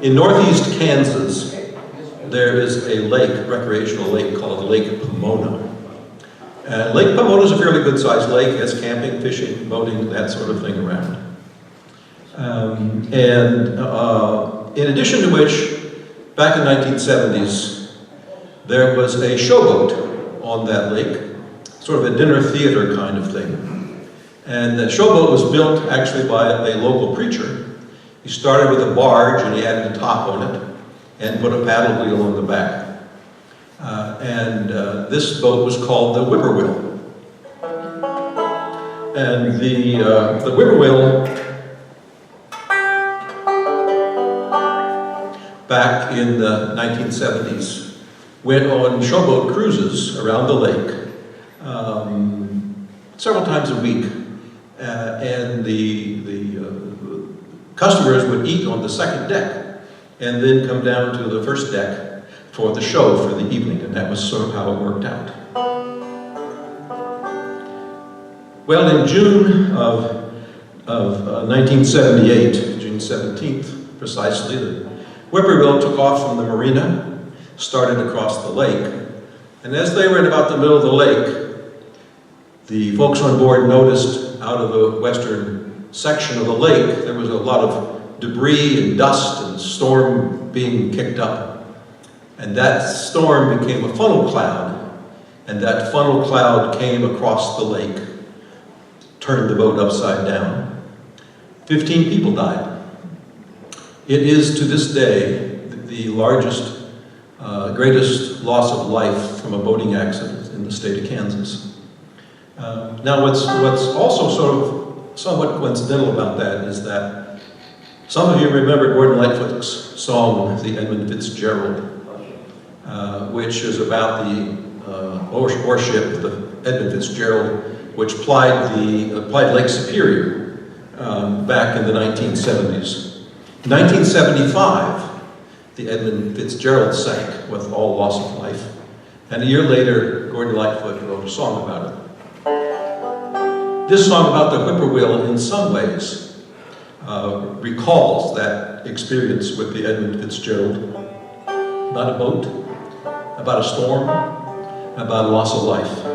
In northeast Kansas, there is a lake, recreational lake, called Lake Pomona. Lake Pomona is a fairly good-sized lake. It has camping, fishing, boating, that sort of thing around. In addition to which, back in the 1970s, there was a showboat on that lake, sort of a dinner theater kind of thing. And the showboat was built actually by a local preacher. He started with a barge and he added a top on it and put a paddle wheel on the back. This boat was called the Whippoorwill. And the Whippoorwill, back in the 1970s, went on showboat cruises around the lake several times a week. And the customers would eat on the second deck and then come down to the first deck for the show for the evening, and that was sort of how it worked out. Well, in June of 1978, June 17th precisely, the Whippoorwill took off from the marina, started across the lake, and as they were at about the middle of the lake, the folks on board noticed out of the western section of the lake there was a lot of debris and dust and storm being kicked up. And that storm became a funnel cloud, and that funnel cloud came across the lake, turned the boat upside down. 15 people died. It is to this day the largest, greatest loss of life from a boating accident in the state of Kansas. Now what's also sort of somewhat coincidental about that is that some of you remember Gordon Lightfoot's song, The Edmund Fitzgerald, which is about the warship, the Edmund Fitzgerald, which plied Lake Superior back in the 1970s. In 1975, the Edmund Fitzgerald sank with all loss of life, and a year later, Gordon Lightfoot wrote a song about it. This song about the Whippoorwill, in some ways, recalls that experience with the Edmund Fitzgerald, about a boat, about a storm, about a loss of life.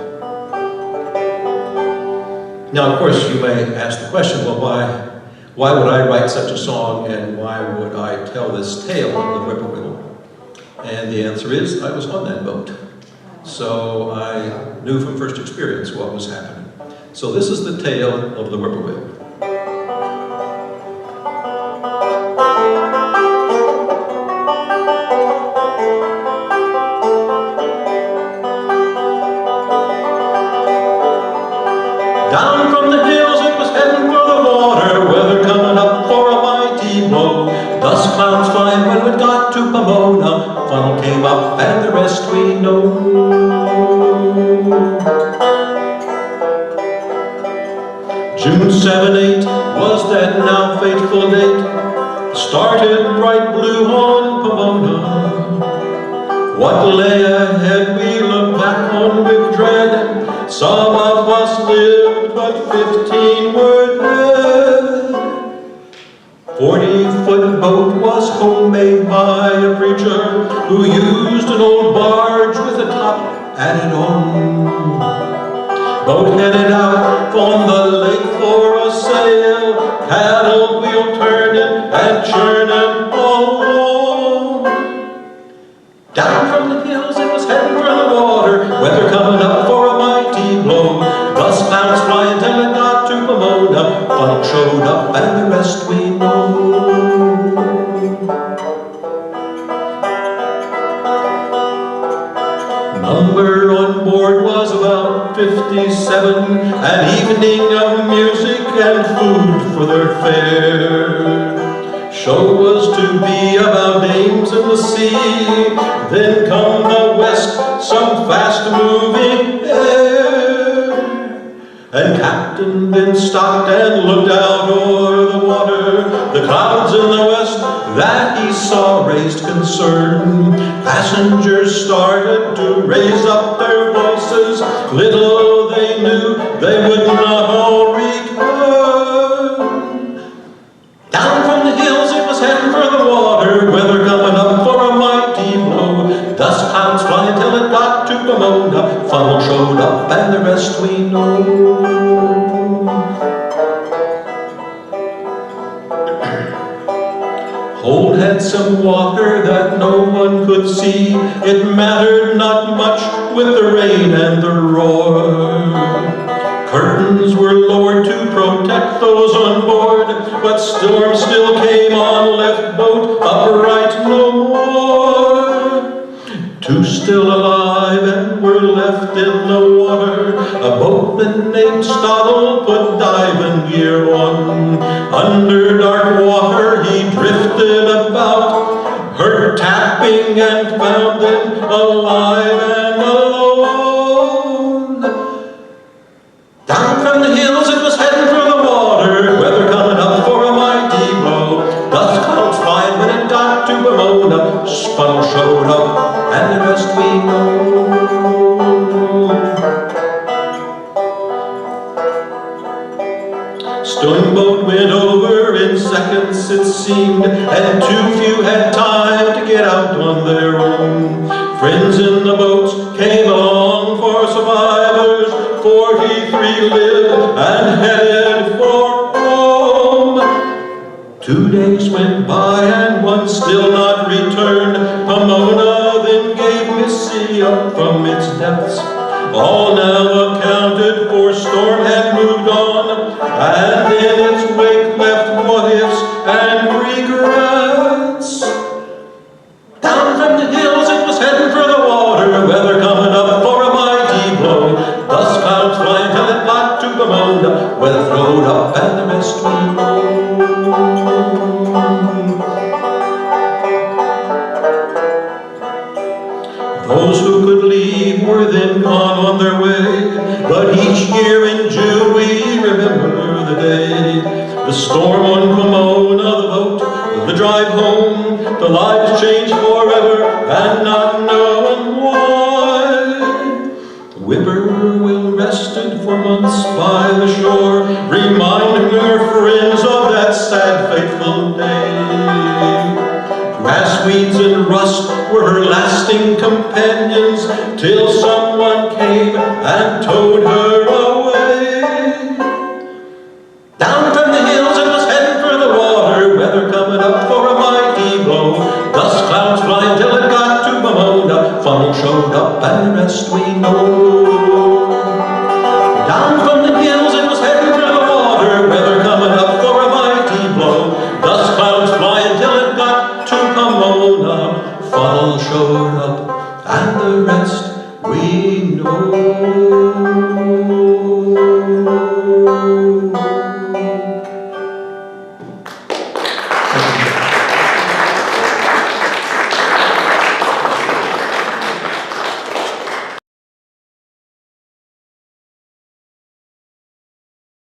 Now, of course, you may ask the question, well, why would I write such a song, and why would I tell this tale of the Whippoorwill? And the answer is, I was on that boat. So I knew from first experience what was happening. So this is the tale of the Whippoorwill. Down from the hills it was heading for the water, weather coming up for a mighty blow. Dust clouds flying when we got to Pomona, funnel came up and the rest we know. June 7-8 was that now fateful date, started bright blue on Pomona. What lay ahead we look back on with dread, some of us lived but 15 were dead. 40-foot boat was homemade by a preacher who used an old barge with a top added on. Boat headed out on the lake for a sail, paddle wheel turning and churning along. Down from the hills it was heading for the water, weather coming up for a mighty blow. Dust clouds flying till it got to Pomona, funnel showed up and the rest we know. Number on board was about 57, an evening of music and food for their fare. Show was to be about dames in the sea, then come the west, some fast-moving air. And Captain then stopped and looked out o'er the water, the clouds in the west that he saw raised concern. Passengers started to raise up their voices, little they knew they would not all return. Down from the hills it was heading for the water, rest we know. Hold had some water that no one could see. It mattered not much with the rain and the roar. Curtains were lowered to protect those on board, but storm still came on, left boat upright no more. Two still alive and were left in the water. A boatman named Stoddle put diving gear on. Under dark water he drifted about, heard tapping and found them alive and alone. Down from the hills it was heading for the water, weather coming up for a mighty blow. Dust clouds flying when it got to Pomona, funnel showed up, and the rest we know. Stoneboat went over in seconds it seemed, and too few had time to get out on their own. Friends in the boats came along for survivors, 43 lived and headed for home. 2 days went by and one still not returned. Pomona then gave Missy up from its depths. All now accounted for, storm had moved on, and in its wake left what-ifs and regrets. Down from the hills it was heading for the water, weather coming up for a mighty blow. Dust clouds flying till it got to Pomona, weather flowed up and the rest we know. Those who could leave were then gone on their way, but each year in June we remember the day. The storm on Pomona, the boat, the drive home, the lives changed forever and not knowing why. Whippoorwill rested for months by the shore, reminding her friends of that sad, fateful day. Grass weeds and rust were her lasting companions, till someone came and towed her away. Down from the hills it was heading for the water, weather coming up for a mighty blow. Dust clouds flying till it got to Pomona, funnel showed up and the rest we know. Down from the hills it was heading for the water, weather coming up for a mighty blow. Dust clouds flying till it got to Pomona, funnel showed up and the rest we know.